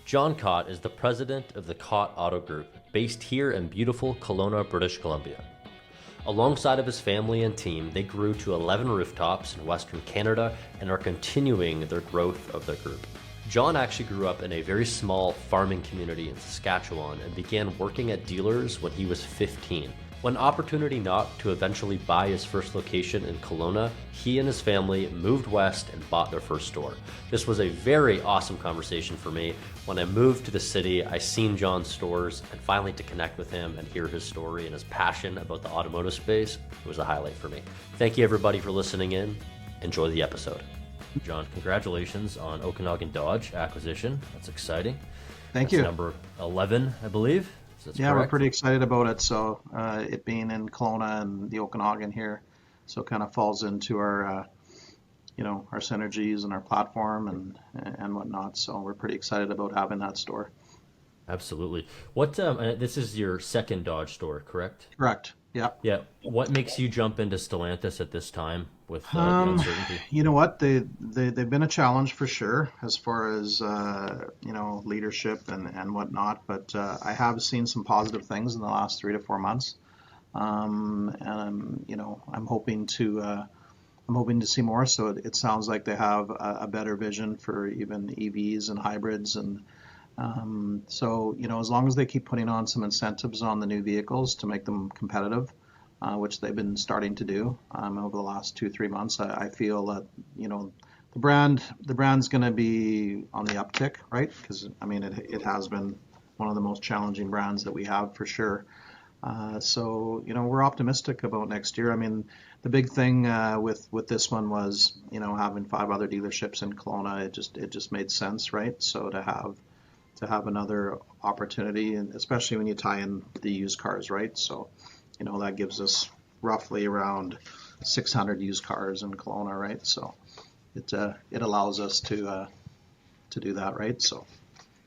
John Cott is the president of the Cott Auto Group, based here in beautiful Kelowna, British Columbia. Alongside of his family and team, they grew to 11 rooftops in Western Canada and are continuing their growth of their group. John actually grew up in a very small farming community in Saskatchewan and began working at dealers when he was 15. When opportunity knocked to eventually buy his first location in Kelowna, he and his family moved west and bought their first store. This was a very awesome conversation for me. When I moved to the city, I seen John's stores, and finally to connect with him and hear his story and his passion about the automotive space, it was a highlight for me. Thank you everybody for listening in. Enjoy the episode. John, congratulations on Okanagan Dodge acquisition. That's exciting. Thank That's you. number 11, I believe. Yeah, correct? We're pretty excited about it. So it being in Kelowna and the Okanagan here, so it kind of falls into our, our synergies and our platform and whatnot. So we're pretty excited about having that store. Absolutely. What this is your second Dodge store, correct? Correct. Yeah. Yeah. What makes you jump into Stellantis at this time with the uncertainty? You know what? They've been a challenge for sure as far as leadership and whatnot. But I have seen some positive things in the last 3 to 4 months, and I'm hoping to see more. So it sounds like they have a better vision for even EVs and hybrids and. So, as long as they keep putting on some incentives on the new vehicles to make them competitive, which they've been starting to do over the last 2-3 months, I feel that, the brand's going to be on the uptick, right? Because, it has been one of the most challenging brands that we have for sure. So, we're optimistic about next year. The big thing with this one was, having 5 other dealerships in Kelowna, it just made sense, right? So to have another opportunity, and especially when you tie in the used cars, right? So, that gives us roughly around 600 used cars in Kelowna, right? So it allows us to do that, right? So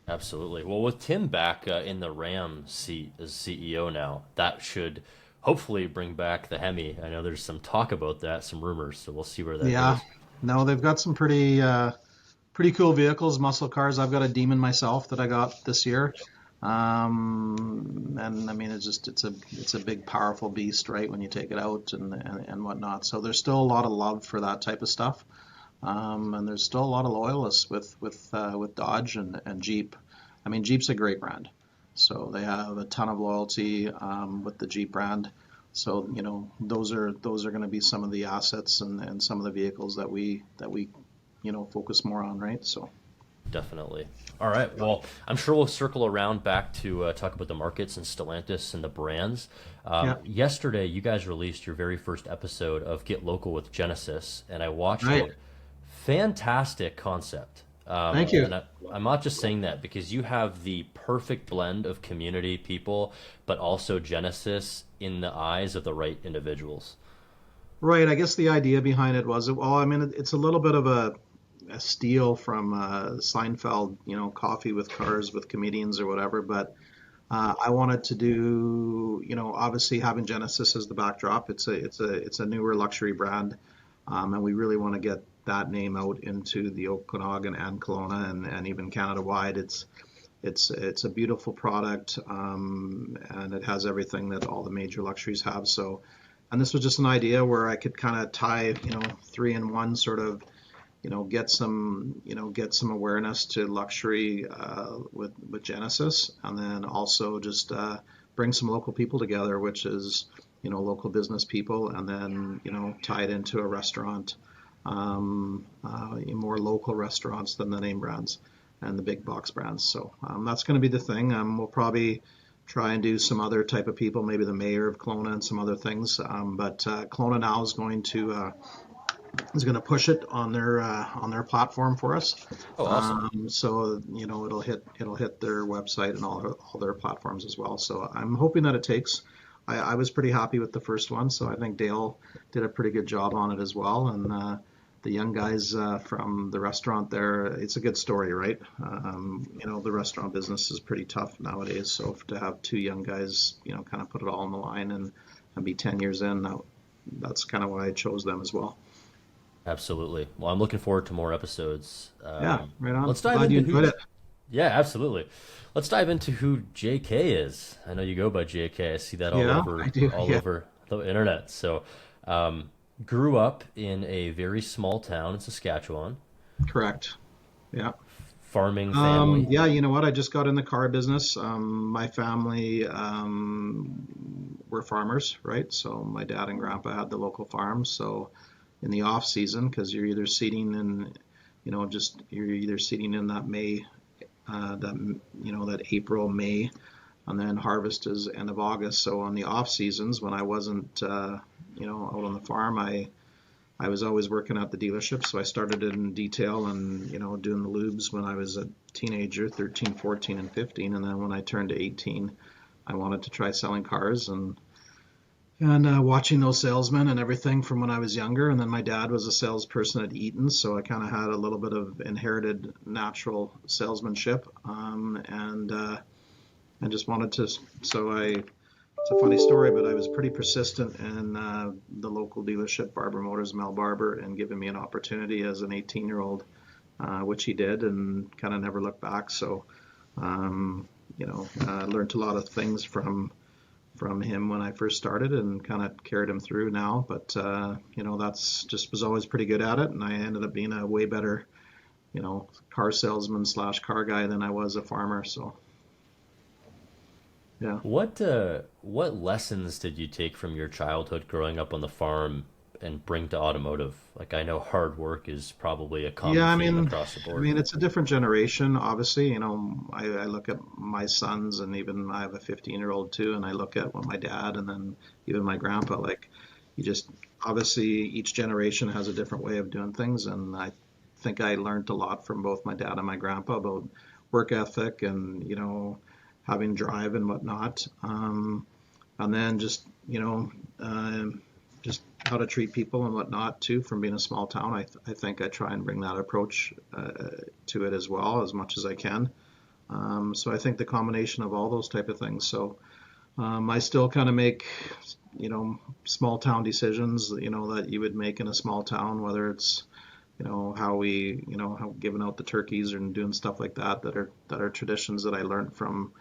Absolutely. Well, with Tim back in the Ram seat as CEO now, that should hopefully bring back the Hemi. I know there's some talk about that, some rumors, so we'll see where that goes. No, they've got some pretty cool vehicles, muscle cars. I've got a Demon myself that I got this year, and it's a big, powerful beast, right? When you take it out and whatnot. So there's still a lot of love for that type of stuff, and there's still a lot of loyalists with Dodge and Jeep. Jeep's a great brand, so they have a ton of loyalty with the Jeep brand. So those are going to be some of the assets and some of the vehicles that we focus more on, right? So definitely. All right. Well, I'm sure we'll circle around back to talk about the markets and Stellantis and the brands. Yesterday, you guys released your very first episode of Get Local with Genesis, and I watched it. Fantastic concept. Thank you. And I'm not just saying that because you have the perfect blend of community people, but also Genesis in the eyes of the right individuals. Right. I guess the idea behind it was, it's a little bit of a steal from Seinfeld, Coffee with Cars with Comedians or whatever. But I wanted to do, obviously having Genesis as the backdrop. It's a newer luxury brand, and we really want to get that name out into the Okanagan and Kelowna and even Canada wide. It's a beautiful product, and it has everything that all the major luxuries have. So. And this was just an idea where I could kind of tie, 3 in 1 sort of, get some awareness to luxury with Genesis, and then also just bring some local people together, which is, local business people, and then, tie it into a restaurant, more local restaurants than the name brands and the big box brands. So that's going to be the thing. We'll probably try and do some other type of people, maybe the mayor of Kelowna and some other things. But Kelowna now is going to push it on their platform for us. Oh, awesome! So it'll hit their website and all their platforms as well. So I'm hoping that it takes. I was pretty happy with the first one, so I think Dale did a pretty good job on it as well. And the young guys from the restaurant there, it's a good story, right? The restaurant business is pretty tough nowadays. So to have 2 young guys, kind of put it all on the line and be 10 years in, that's kind of why I chose them as well. Absolutely. Well, I'm looking forward to more episodes. Right on. Let's dive Glad you into enjoyed it. Yeah, absolutely. Let's dive into who JK is. I know you go by JK. I see that Yeah, I do. all Yeah, over the internet. So, um, grew up in a very small town in Saskatchewan, correct. Yeah. farming family. Yeah, you know what? I just got in the car business. My family were farmers, right? So my dad and grandpa had the local farm. So in the off season, because you're either seeding in, just you're either seeding in that May, that that April, May, and then harvest is end of August. So on the off seasons, when I wasn't, out on the farm, I was always working at the dealership, so I started in detail and doing the lubes when I was a teenager, 13, 14, and 15, and then when I turned to 18, I wanted to try selling cars and watching those salesmen and everything from when I was younger. And then my dad was a salesperson at Eaton, so I kind of had a little bit of inherited natural salesmanship, and I just wanted to. So I it's a funny story, but I was pretty persistent in the local dealership, Barber Motors, Mel Barber, and giving me an opportunity as an 18-year-old, which he did, and kind of never looked back. So, learned a lot of things from him when I first started, and kind of carried him through now. But that's just was always pretty good at it, and I ended up being a way better, car salesman slash car guy than I was a farmer. So, yeah. What lessons did you take from your childhood growing up on the farm and bring to automotive? Like I know hard work is probably a Yeah, common theme across the I board. mean, it's a different generation, obviously. I look at my sons, and even I have a 15-year-old too, and I look at what my dad and then even my grandpa, like, you just, obviously, each generation has a different way of doing things, and I think I learned a lot from both my dad and my grandpa about work ethic and, having drive and whatnot. And then just how to treat people and whatnot too. From being a small town, I think I try and bring that approach to it as well as much as I can. So I think the combination of all those type of things. So I still kind of make small town decisions that you would make in a small town, whether it's how we how giving out the turkeys and doing stuff like that are traditions that I learned from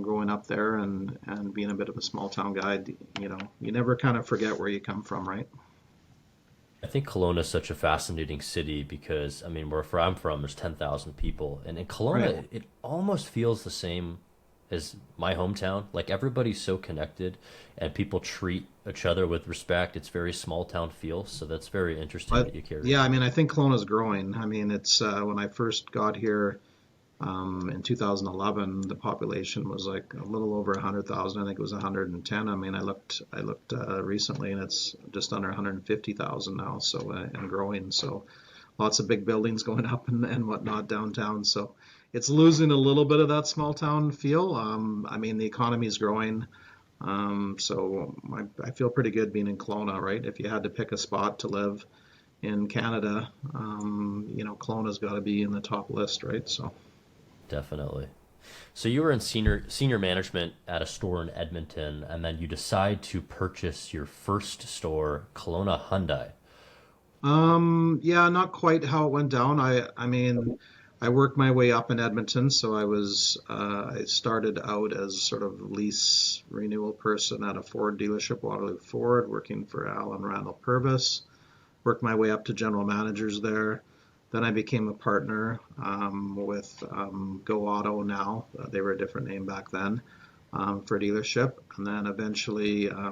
growing up there and being a bit of a small town guy. You never kind of forget where you come from, right? I think Kelowna is such a fascinating city because I mean, where I'm from, there's 10,000 people, and in Kelowna, Right. it almost feels the same as my hometown. Like everybody's so connected, and people treat each other with respect. It's very small town feel, so that's very interesting But that you carry. yeah, I mean, I think Kelowna's growing. I mean, it's when I first got here in 2011, the population was like a little over 100,000. I think it was 110. I mean, I looked recently, and it's just under 150,000 now. So and growing. So lots of big buildings going up and whatnot downtown. So it's losing a little bit of that small town feel. I mean, the economy is growing. So I feel pretty good being in Kelowna, right? If you had to pick a spot to live in Canada, Kelowna's got to be in the top list, right? So. Definitely. So you were in senior management at a store in Edmonton, and then you decide to purchase your first store, Kelowna Hyundai. Yeah, not quite how it went down. I mean, I worked my way up in Edmonton, so I started out as sort of lease renewal person at a Ford dealership, Waterloo Ford, working for Al and Randall Purvis. Worked my way up to general managers there. Then I became a partner with Go Auto now. They were a different name back then for a dealership. And then eventually I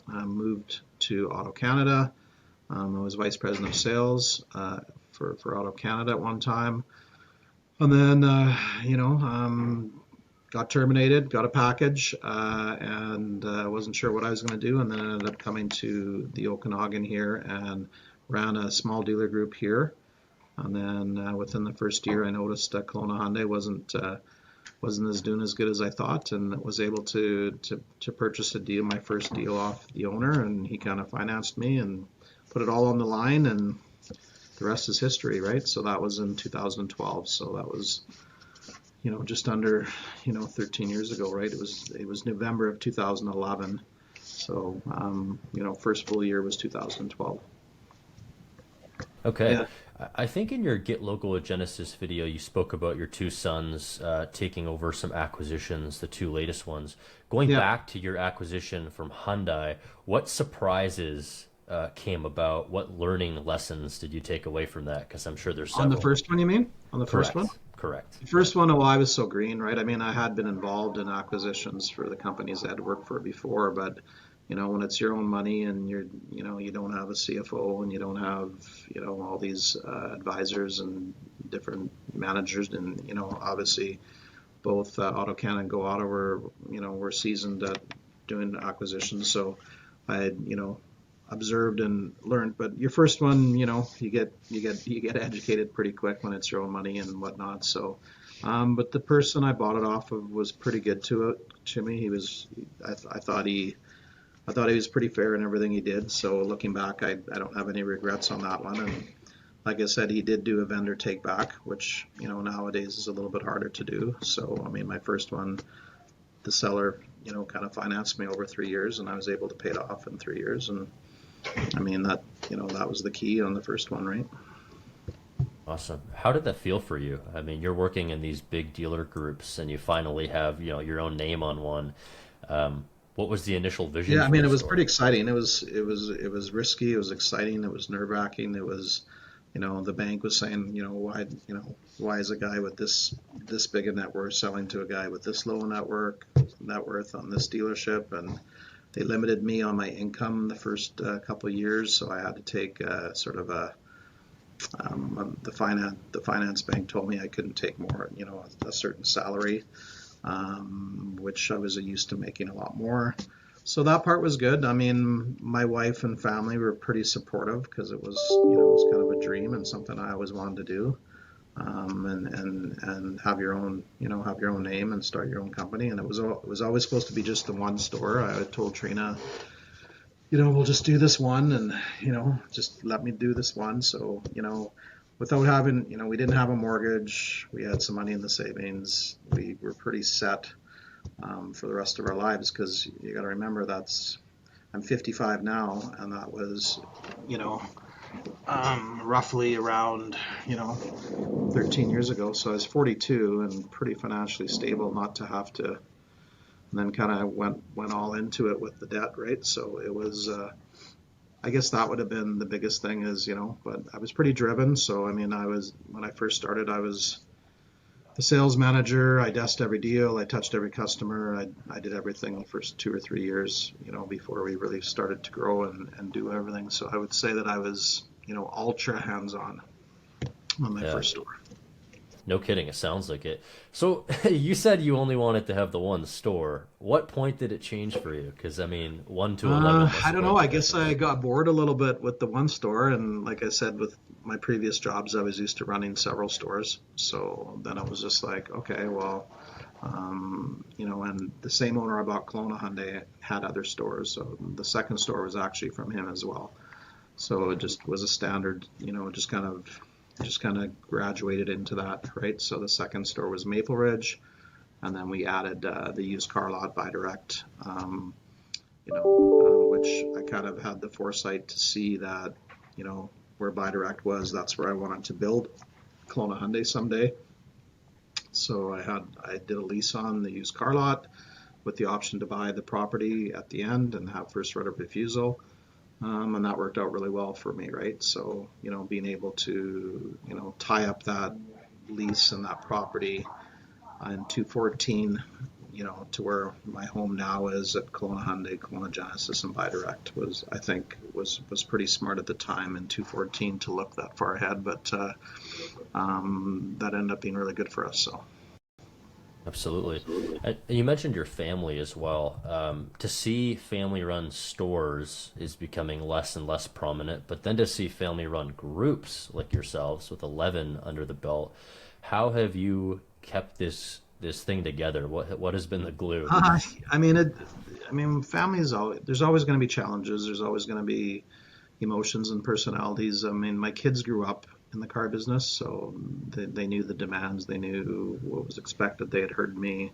moved to Auto Canada. I was vice president of sales for Auto Canada at one time. And then, got terminated, got a package, and wasn't sure what I was going to do. And then I ended up coming to the Okanagan here and ran a small dealer group here. And then within the first year, I noticed Kelowna Hyundai wasn't as doing as good as I thought, and was able to purchase a deal, my first deal off the owner, and he kind of financed me and put it all on the line, and the rest is history, right? So that was in 2012. So that was just under 13 years ago, right? It was November of 2011. So first full year was 2012. Okay. Yeah. I think in your Get Local with Genesis video, you spoke about your two sons taking over some acquisitions, the two latest ones. Going Yeah. back to your acquisition from Hyundai, what surprises came about? What learning lessons did you take away from that? Because I'm sure there's On the several. first one, you mean? On the first one? Correct. Correct. The Yeah. first one, oh, I was so green, right? I mean, I had been involved in acquisitions for the companies I had worked for before, but when it's your own money and you don't have a CFO and you don't have, all these advisors and different managers, and obviously both AutoCan and Go Auto were seasoned at doing acquisitions, so I had observed and learned. But your first one, you get educated pretty quick when it's your own money and whatnot. So, but the person I bought it off of was pretty good to me. I thought he was pretty fair in everything he did. So looking back, I don't have any regrets on that one. And like I said, he did do a vendor take back, which nowadays is a little bit harder to do. So I mean, my first one, the seller, kind of financed me over 3 years, and I was able to pay it off in 3 years. And I mean that was the key on the first one, right? Awesome. How did that feel for you? I mean, you're working in these big dealer groups and you finally have, your own name on one. What was the initial vision Yeah, I for mean the it was pretty store? exciting. It was risky. It was exciting. It was nerve wracking. It was, the bank was saying, why is a guy with this big a net worth selling to a guy with this low net worth on this dealership, and they limited me on my income the first couple of years, so I had to take sort of the finance bank told me I couldn't take more, a certain salary, which I was used to making a lot more. So that part was good. I mean, my wife and family were pretty supportive because it was kind of a dream and something I always wanted to do. And have your own name and start your own company. And it was always supposed to be just the one store. I told Trina, we'll just do this one, and just let me do this one. So without having, we didn't have a mortgage. We had some money in the savings. We were pretty set for the rest of our lives, because you got to remember I'm 55 now, and that was, you know, roughly around, 13 years ago. So I was 42 and pretty financially stable, not to have to. And then kind of went all into it with the debt, right? So it was. I guess that would have been the biggest thing, is, but I was pretty driven. So I mean, when I first started, I was the sales manager. I desked every deal. I touched every customer. I did everything the first 2 or 3 years, before we really started to grow and do everything. So I would say that I was, ultra hands-on on my Yeah. first store. No kidding. It sounds like it. So you said you only wanted to have the one store. What point did it change for you? Because I mean, 1 to 11 must I have don't know. quite the I guess I difference. got bored a little bit with the one store, and like I said, with my previous jobs, I was used to running several stores. So then it was just like, okay, well, and the same owner I bought Kelowna Hyundai had other stores, so the second store was actually from him as well. So it just was a standard, just kind of graduated into that, right? So the second store was Maple Ridge, and then we added the used car lot by direct, which I kind of had the foresight to see that, where buy direct was, that's where I wanted to build Kelowna Hyundai someday. So I did a lease on the used car lot with the option to buy the property at the end and have first right of refusal. And that worked out really well for me, right? So, being able to, tie up that lease and that property in 214, to where my home now is at Kelowna Hyundai, Kelowna Genesis, and Buy Direct, I think was pretty smart at the time in 214 to look that far ahead, but that ended up being really good for us. So. Absolutely. And you mentioned your family as well. To see family run stores is becoming less and less prominent, but then to see family run groups like yourselves with 11 under the belt, how have you kept this thing together? What has been the glue? Uh, I mean, family is always, there's always going to be challenges. There's always going to be emotions and personalities. I mean, my kids grew up in the car business, so they knew the demands. They knew what was expected. They had heard me.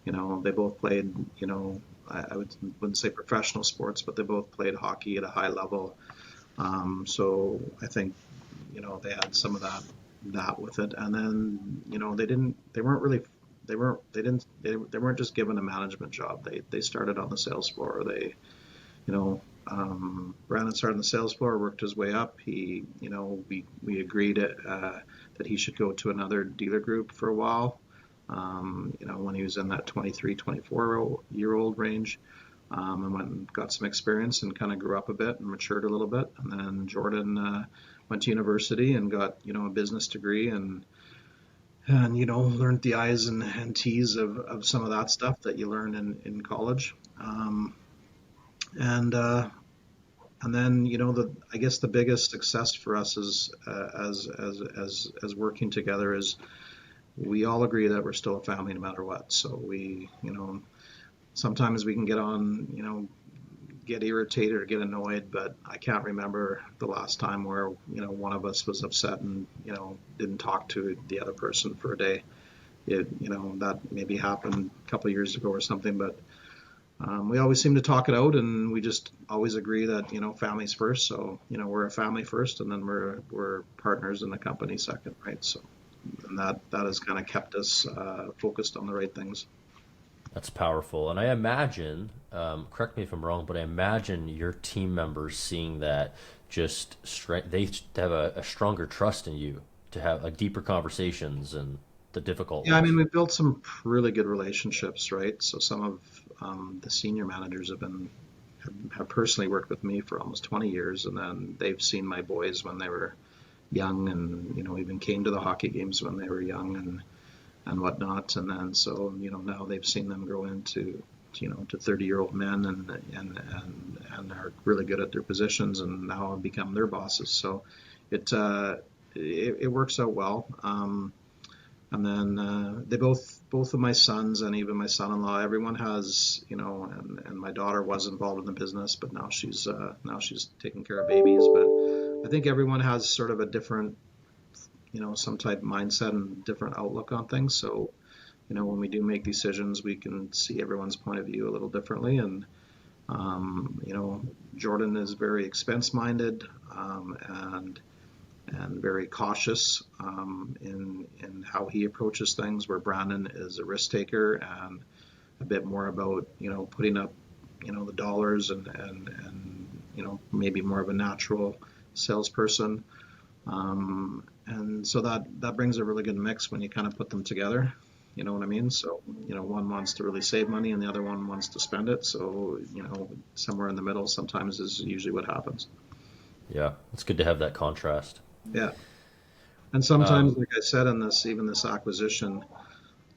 They both played. Wouldn't say professional sports, but they both played hockey at a high level. So I think they had some of that with it. And then, they weren't really, they weren't just given a management job. They started on the sales floor. You know, Brandon started on the sales floor, worked his way up. We agreed that he should go to another dealer group for a while. When he was in that 23, 24-year-old range, and went and got some experience and kind of grew up a bit and matured a little bit. And then Jordan went to university and got a business degree and learned the I's and T's of some of that stuff that you learn in college. And and then I guess the biggest success for us is as working together is we all agree that we're still a family no matter what. So we sometimes we can get irritated or get annoyed, but I can't remember the last time where one of us was upset and didn't talk to the other person for a day. That maybe happened a couple of years ago or something, but we always seem to talk it out, and we just always agree that family's first. So we're a family first, and then we're partners in the company second, right? So and that has kind of kept us focused on the right things. That's powerful. And I imagine, correct me if I'm wrong, but I imagine your team members seeing that they have a stronger trust in you to have like deeper conversations and the difficult Yeah, I ones. mean, we've built some really good relationships, right? So some of the senior managers have personally worked with me for almost 20 years, and then they've seen my boys when they were young, and even came to the hockey games when they were young, and whatnot. And then so now they've seen them grow into to 30-year-old men, and are really good at their positions, and now have become their bosses. So it it works out well. And then they both of my sons and even my son-in-law, everyone has and my daughter was involved in the business, but now she's taking care of babies. But I think everyone has sort of a different some type of mindset and different outlook on things. So when we do make decisions, we can see everyone's point of view a little differently. And Jordan is very expense minded, and very cautious in how he approaches things, where Brandon is a risk taker and a bit more about putting up the dollars, and maybe more of a natural salesperson. And so that brings a really good mix when you kind of put them together. You know what I mean? So one wants to really save money and the other one wants to spend it. So somewhere in the middle sometimes is usually what happens. Yeah, it's good to have that contrast. Yeah. And sometimes, like I said, in this acquisition,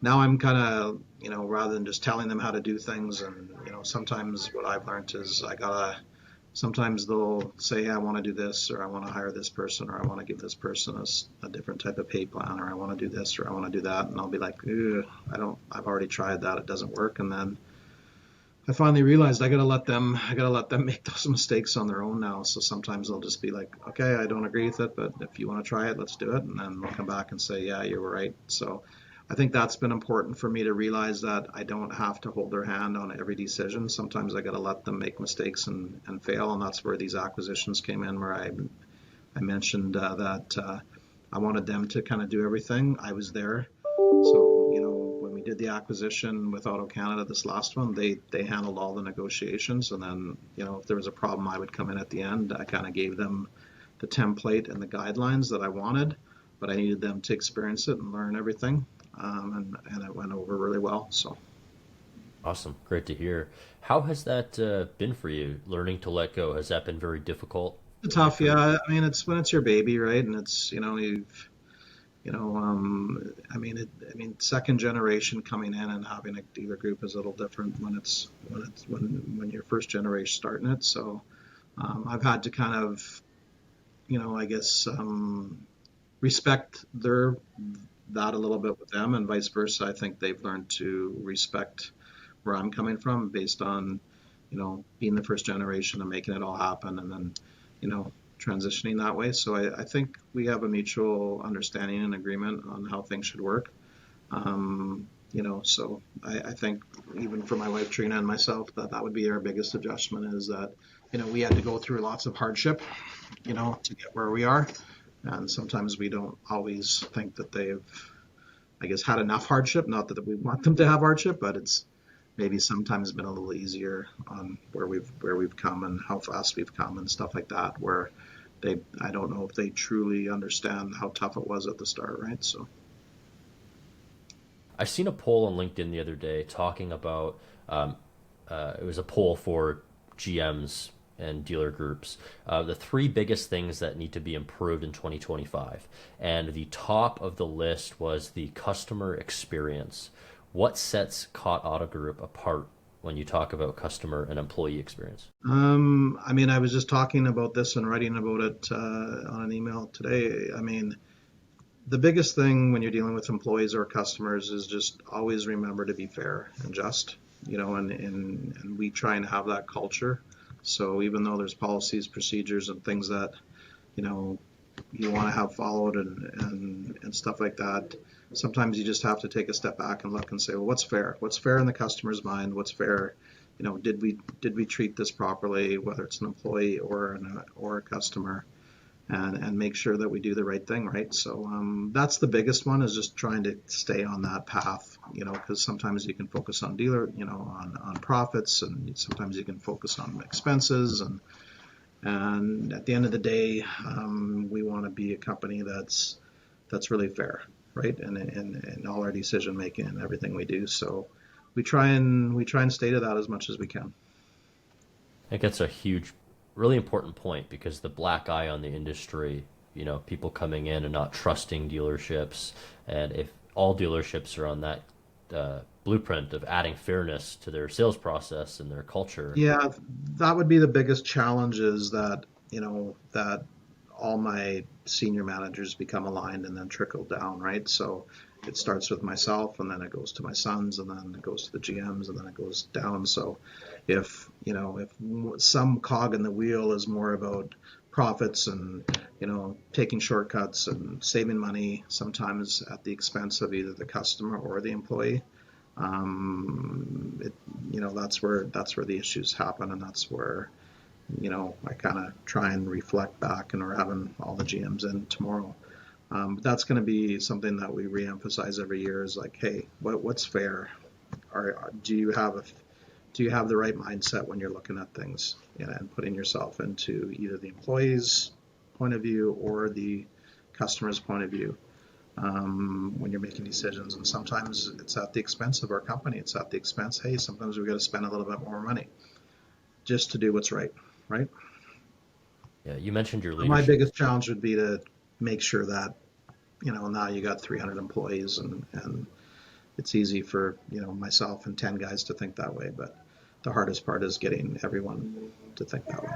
now I'm kind of, rather than just telling them how to do things, and, sometimes what I've learned is sometimes they'll say, hey, I want to do this, or I want to hire this person, or I want to give this person a different type of pay plan, or I want to do this, or I want to do that. And I'll be like, I've already tried that. It doesn't work. And then I finally realized I gotta let them make those mistakes on their own now. So sometimes they'll just be like, okay, I don't agree with it, but if you want to try it, let's do it. And then they'll come back and say, yeah, you were right. So I think that's been important for me to realize that I don't have to hold their hand on every decision. Sometimes I gotta let them make mistakes and fail. And that's where these acquisitions came in, where I mentioned that I wanted them to kind of do everything. I was there. So, when we did the acquisition with Auto Canada, this last one, they handled all the negotiations. And then, if there was a problem, I would come in at the end. I kind of gave them the template and the guidelines that I wanted, but I needed them to experience it and learn everything. And it went over really well. So Awesome. Great to hear. How has that been for you, learning to let go? Has that been very difficult in your tough, career? yeah. I mean, it's when it's your baby, right? And it's, I mean, second generation coming in and having a dealer group is a little different when you're first generation starting it. So I've had to kind of, I guess, respect that a little bit with them, and vice versa. I think they've learned to respect where I'm coming from based on, being the first generation and making it all happen, and then, you know, transitioning that way. So I think we have a mutual understanding and agreement on how things should work. So I think even for my wife Trina and myself, that would be our biggest adjustment, is that, we had to go through lots of hardship, to get where we are. And sometimes we don't always think that they've, I guess, had enough hardship. Not that we want them to have hardship, but it's maybe sometimes been a little easier on where we've come and how fast we've come and stuff like that. Where they, I don't know if they truly understand how tough it was at the start, right? So I seen a poll on LinkedIn the other day talking about um, it was a poll for GMs and dealer groups, the three biggest things that need to be improved in 2025. And the top of the list was the customer experience. What sets Cott Auto Group apart when you talk about customer and employee experience? I mean, I was just talking about this and writing about it on an email today. I mean, the biggest thing when you're dealing with employees or customers is just always remember to be fair and just, and we try and have that culture. So even though there's policies, procedures, and things that, you know, you want to have followed and stuff like that, sometimes you just have to take a step back and look and say, well, what's fair? What's fair in the customer's mind? What's fair? Did we treat this properly, whether it's an employee or a customer? And make sure that we do the right thing, right? So that's the biggest one, is just trying to stay on that path, because sometimes you can focus on on profits, and sometimes you can focus on expenses, and at the end of the day, we want to be a company that's really fair, right? And all our decision making and everything we do. So we try and stay to that as much as we can. I think that's a huge, really important point because the black eye on the industry, people coming in and not trusting dealerships. And if all dealerships are on that blueprint of adding fairness to their sales process and their culture. Yeah, that would be the biggest challenge, is that, that all my senior managers become aligned and then trickle down, right? So it starts with myself, and then it goes to my sons, and then it goes to the GMs, and then it goes down. So if some cog in the wheel is more about profits and, taking shortcuts and saving money, sometimes at the expense of either the customer or the employee, it, that's where the issues happen, and that's where I kind of try and reflect back, and we're having all the GMs in tomorrow. But that's going to be something that we reemphasize every year, is like, hey, what's fair? Do you have the right mindset when you're looking at things, and putting yourself into either the employee's point of view or the customer's point of view, when you're making decisions? And sometimes it's at the expense of our company. It's at the expense. Hey, sometimes we got to spend a little bit more money just to do what's right, right? Yeah, you mentioned your My leadership. biggest challenge would be to make sure that, now you got 300 employees, and it's easy for, myself and 10 guys to think that way, but the hardest part is getting everyone to think that way.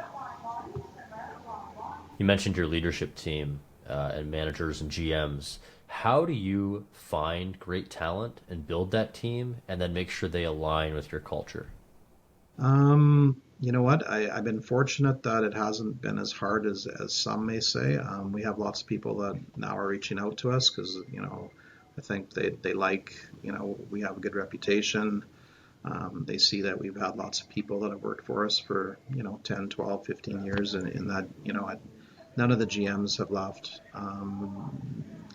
You mentioned your leadership team and managers and GMs. How do you find great talent and build that team and then make sure they align with your culture? You know what? I've been fortunate that it hasn't been as hard as some may say. We have lots of people that now are reaching out to us because, I think they like, we have a good reputation. They see that we've had lots of people that have worked for us for, 10, 12, 15 years, and in that, none of the GMs have left.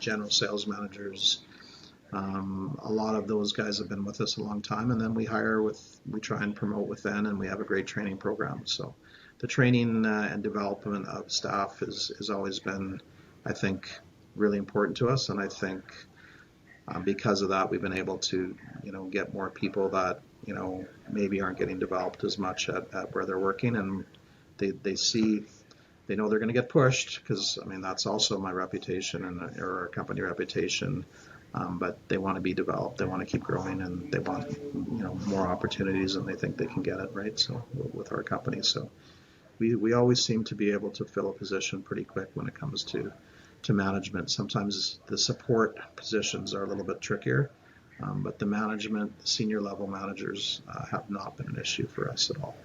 General sales managers, a lot of those guys have been with us a long time, and then we try and promote within, and we have a great training program. So the training and development of staff has always been, I think, really important to us, and I think because of that, we've been able to, get more people that, maybe aren't getting developed as much at where they're working, and they see, they know they're going to get pushed, because I mean that's also my reputation, and or our company reputation. But they want to be developed, they want to keep growing, and they want, more opportunities, and they think they can get it, right? So with our company, so we always seem to be able to fill a position pretty quick when it comes to management. Sometimes the support positions are a little bit trickier, but the management, the senior level managers, have not been an issue for us at all.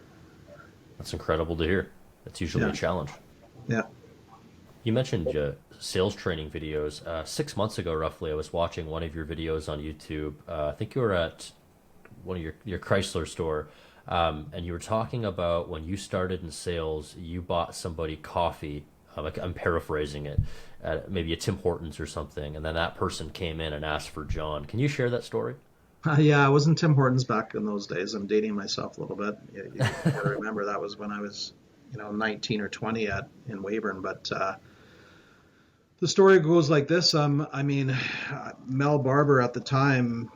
That's incredible to hear. That's usually a Yeah, challenge. yeah. You mentioned sales training videos. 6 months ago, roughly, I was watching one of your videos on YouTube. I think you were at one of your Chrysler store, and you were talking about when you started in sales, you bought somebody coffee like I'm paraphrasing it, at maybe a Tim Hortons or something, and then that person came in and asked for John. Can you share that story? Yeah, I wasn't Tim Hortons back in those days. I'm dating myself a little bit. You got to remember that was when I was, 19 or 20 in Weyburn. But the story goes like this. Mel Barber at the time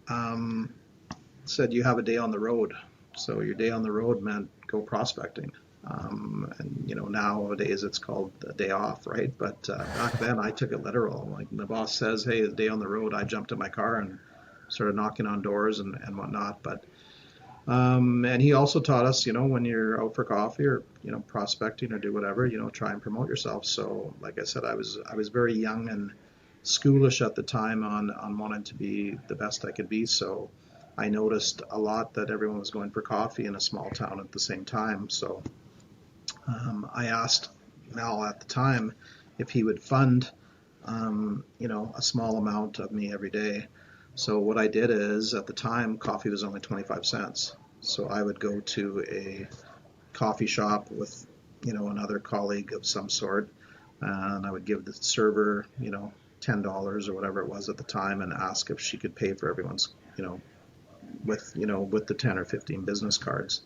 um, said you have a day on the road. So your day on the road meant go prospecting. And nowadays it's called a day off, right? But back then I took it literal. Like the boss says, "Hey, a day on the road," I jumped in my car and started knocking on doors and whatnot. But and he also taught us, when you're out for coffee or prospecting or do whatever, try and promote yourself. So, like I said, I was very young and schoolish at the time on wanting to be the best I could be. So, I noticed a lot that everyone was going for coffee in a small town at the same time. So, I asked Mel at the time if he would fund, a small amount of me every day. So what I did is, at the time, coffee was only 25 cents. So I would go to a coffee shop with, another colleague of some sort, and I would give the server, $10 or whatever it was at the time, and ask if she could pay for everyone's, with the 10 or 15 business cards.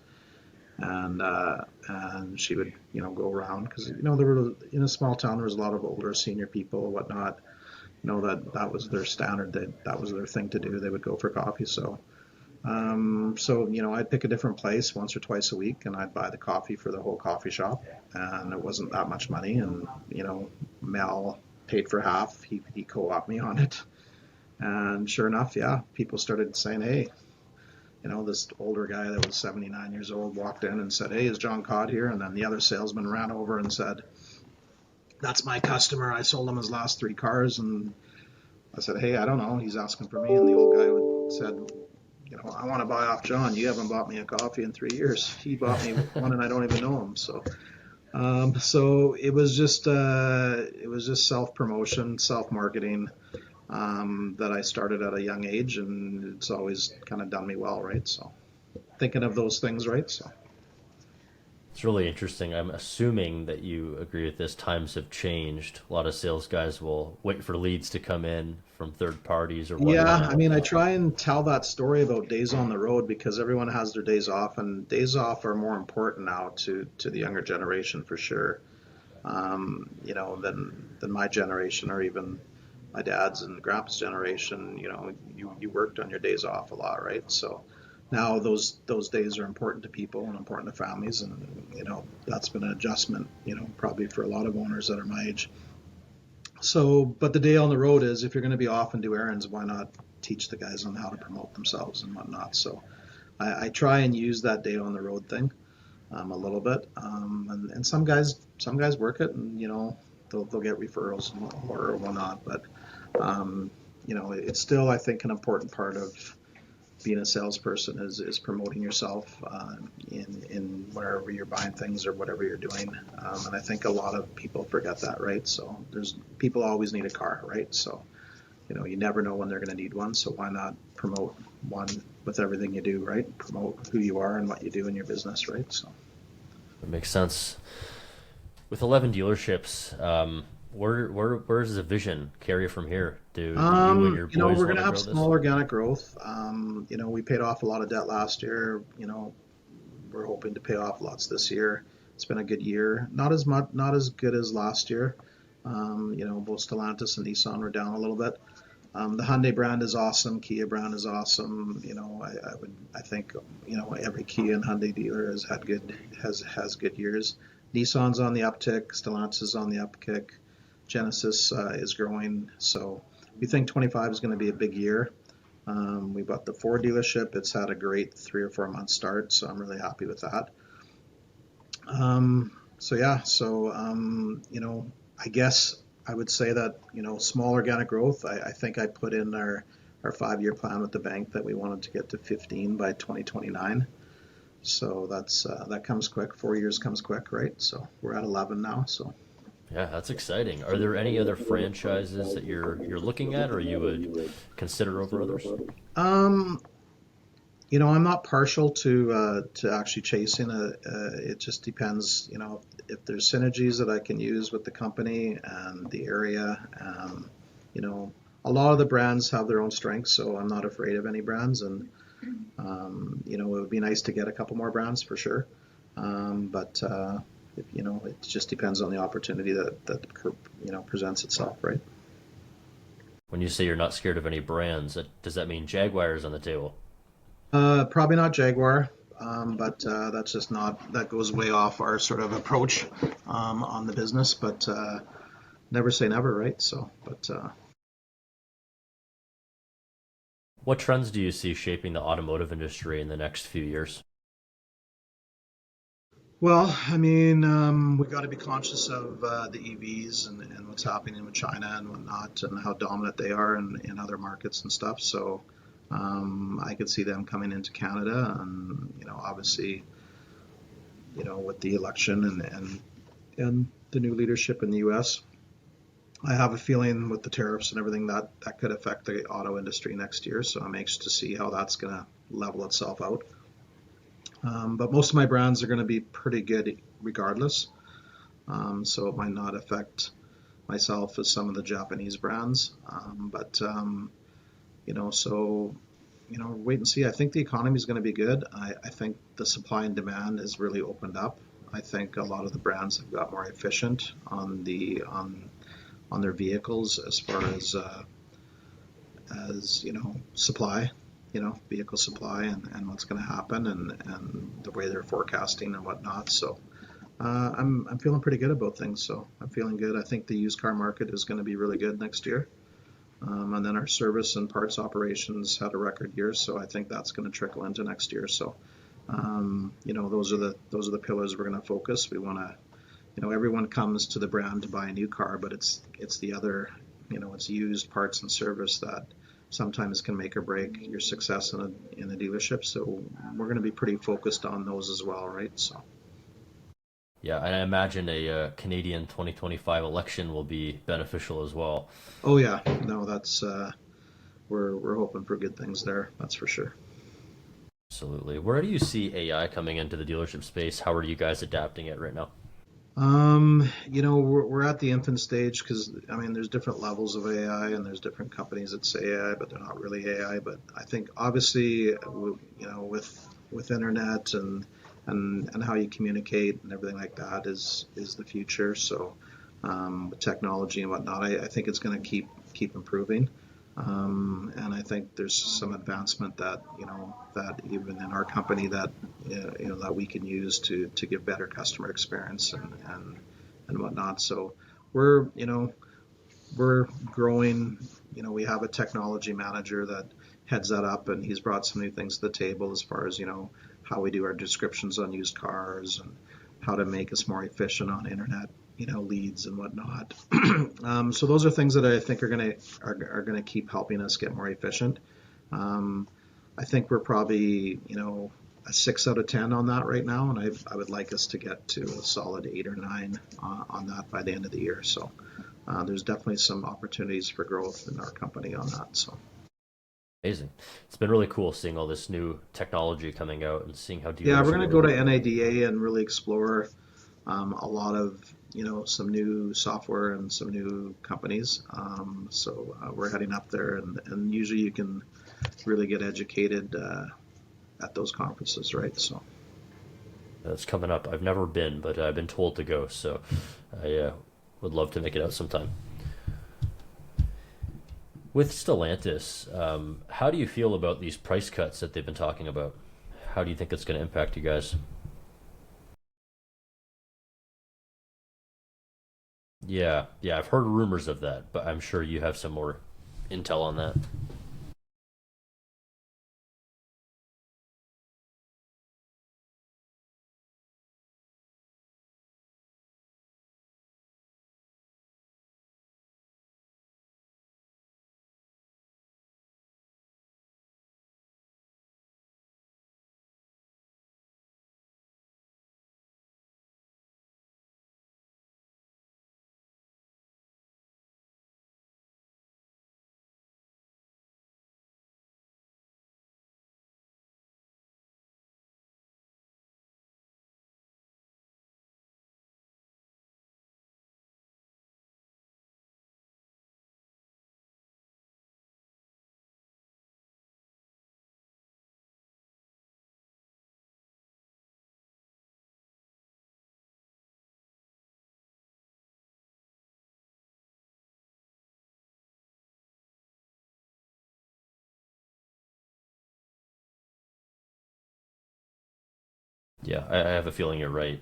And she would go around because there were, in a small town, there was a lot of older senior people and whatnot, that was their standard, that was their thing to do. They would go for coffee. So I'd pick a different place once or twice a week, and I'd buy the coffee for the whole coffee shop, and it wasn't that much money. And Mel paid for half. He co-opted me on it, and sure enough, yeah, people started saying, "Hey." This older guy that was 79 years old walked in and said, "Hey, is John Codd here?" And then the other salesman ran over and said, "That's my customer. I sold him his last 3 cars." And I said, "Hey, I don't know. He's asking for me." And the old guy said, "I want to buy off John. You haven't bought me a coffee in 3 years. He bought me one, and I don't even know him." So it was just self promotion, self marketing, that I started at a young age, and it's always kind of done me well, right? So thinking of those things, right? So It's really interesting. I'm assuming that you agree with this. Times have changed. A lot of sales guys will wait for leads to come in from third parties or yeah, whatnot. I mean, I try and tell that story about days on the road because everyone has their days off, and days off are more important now to the younger generation for sure. Than my generation or even my dad's and grandpa's generation. You worked on your days off a lot, right? So now those days are important to people and important to families, and that's been an adjustment, probably for a lot of owners that are my age. So, but the day on the road is, if you're going to be off and do errands, why not teach the guys on how to promote themselves and whatnot? So I try and use that day on the road thing, a little bit, and some guys work it, and they'll get referrals or whatnot, but it's still, I think, an important part of being a salesperson is promoting yourself, in wherever you're buying things or whatever you're doing, and I think a lot of people forget that, right? So there's people always need a car, right? So you never know when they're going to need one, so why not promote one with everything you do, right? Promote who you are and what you do in your business, right? So. It makes sense. With 11 dealerships, where does the vision carry from here? Do you and your boys We're going want to to have grow this? small organic growth. We paid off a lot of debt last year. We're hoping to pay off lots this year. It's been a good year. Not as much, not as good as last year. Both Stellantis and Nissan were down a little bit. The Hyundai brand is awesome. Kia brand is awesome. I think, every Kia and Hyundai dealer has good years. Nissan's on the uptick. Stellantis is on the upkick. Genesis is growing. So we think 25 is going to be a big year. We've got the Ford dealership. It's had a great 3 or 4 month start, so I'm really happy with that. So yeah, I guess I would say that, small organic growth. I think I put in our 5-year plan with the bank that we wanted to get to 15 by 2029. So that comes quick. 4 years comes quick, right? So we're at 11 now. So Yeah, that's exciting. Are there any other franchises that you're looking at, or you would consider over others? um, I'm not partial to actually chasing a. It just depends. If there's synergies that I can use with the company and the area. You know, a lot of the brands have their own strengths, so I'm not afraid of any brands. And it would be nice to get a couple more brands for sure. But it just depends on the opportunity that presents itself, right? When you say you're not scared of any brands, does that mean Jaguar's on the table? Probably not Jaguar, but that's just not that goes way off our sort of approach on the business. But never say never, right? So, but What trends do you see shaping the automotive industry in the next few years? well, I mean, we got to be conscious of the EVs and what's happening with China and whatnot, and how dominant they are in other markets and stuff. So, I could see them coming into Canada, and obviously, with the election and the new leadership in the U.S. I have a feeling with the tariffs and everything that could affect the auto industry next year. So I'm anxious to see how that's going to level itself out. But most of my brands are going to be pretty good regardless. So it might not affect myself as some of the Japanese brands. Wait and see. I think the economy is going to be good. I think the supply and demand has really opened up. I think a lot of the brands have got more efficient on their vehicles as far as supply, vehicle supply and what's going to happen and the way they're forecasting and whatnot. So I'm feeling pretty good about things. So I'm feeling good. I think the used car market is going to be really good next year. And then our service and parts operations had a record year, so I think that's going to trickle into next year. So, those are the pillars we're going to focus. We want to, everyone comes to the brand to buy a new car, but it's the other, it's used parts and service that sometimes can make or break your success in a dealership. So we're going to be pretty focused on those as well, right? So. Yeah, and I imagine a Canadian 2025 election will be beneficial as well. Oh yeah, no, that's we're hoping for good things there. That's for sure. Absolutely. Where do you see AI coming into the dealership space? How are you guys adapting it right now? We're at the infant stage because I mean, there's different levels of AI and there's different companies that say AI, but they're not really AI. But I think obviously, with internet and how you communicate and everything like that is the future. So, with technology and whatnot, I think it's going to keep improving. And I think there's some advancement that even in our company that we can use to give better customer experience and whatnot. So we're you know we're growing. We have a technology manager that heads that up, and he's brought some new things to the table as far as how we do our descriptions on used cars and how to make us more efficient on internet leads and whatnot. So those are things that I think are gonna keep helping us get more efficient. Um, I think we're probably a 6 out of 10 on that right now, and I would like us to get to a solid 8 or 9 on that by the end of the year. So there's definitely some opportunities for growth in our company on that. So Amazing. It's been really cool seeing all this new technology coming out and seeing how yeah, we're dealers are gonna go to really. NADA and really explore a lot of some new software and some new companies. So we're heading up there, and usually you can really get educated at those conferences, right? So That's coming up. I've never been, but I've been told to go, so I would love to make it out sometime. With Stellantis, how do you feel about these price cuts that they've been talking about? How do you think it's going to impact you guys? Yeah, I've heard rumors of that, but I'm sure you have some more intel on that. Yeah, I have a feeling you're right.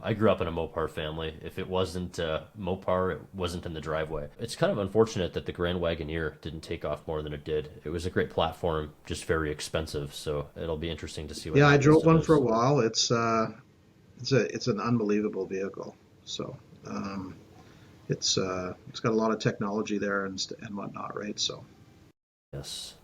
I grew up in a Mopar family. If it wasn't Mopar, it wasn't in the driveway. It's kind of unfortunate that the Grand Wagoneer didn't take off more than it did. It was a great platform, just very expensive. So it'll be interesting to see what Yeah, I happens drove to one for a those. while. It's an unbelievable vehicle. So um, it's got a lot of technology there and whatnot, right? So Yes.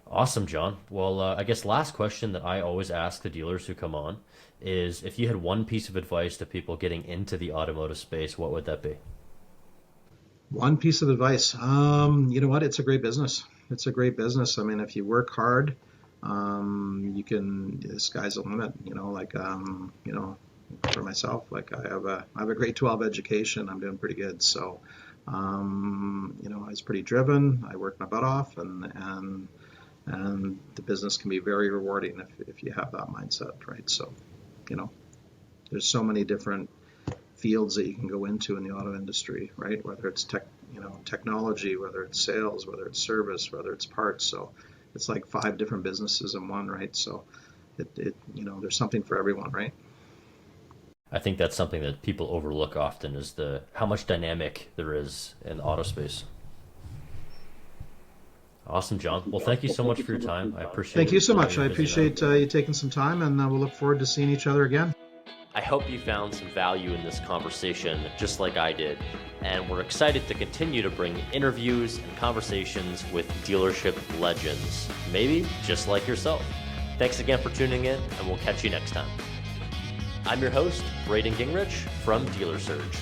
Awesome, John. Well, I guess last question that I always ask the dealers who come on is if you had one piece of advice to people getting into the automotive space, what would that be? one piece of advice, you know what? It's a great business. It's a great business. I mean, if you work hard, you can. The sky's the limit. For myself, like I have a grade 12 education. I'm doing pretty good. So, I was pretty driven. I worked my butt off, and the business can be very rewarding if you have that mindset, right? So, you know, there's so many different fields that you can go into in the auto industry, right? Whether it's technology, whether it's sales, whether it's service, whether it's parts. So it's like five different businesses in one, right? So there's something for everyone, right? I think that's something that people overlook often is the how much dynamic there is in auto space. Awesome, John. Well, thank you so much for your time. I appreciate Thank it. you so I know much. you're I a busy man. appreciate you taking some time, and we'll look forward to seeing each other again. I hope you found some value in this conversation, just like I did. And we're excited to continue to bring interviews and conversations with dealership legends, maybe just like yourself. Thanks again for tuning in, and we'll catch you next time. I'm your host, Braden Gingrich from Dealer Surge.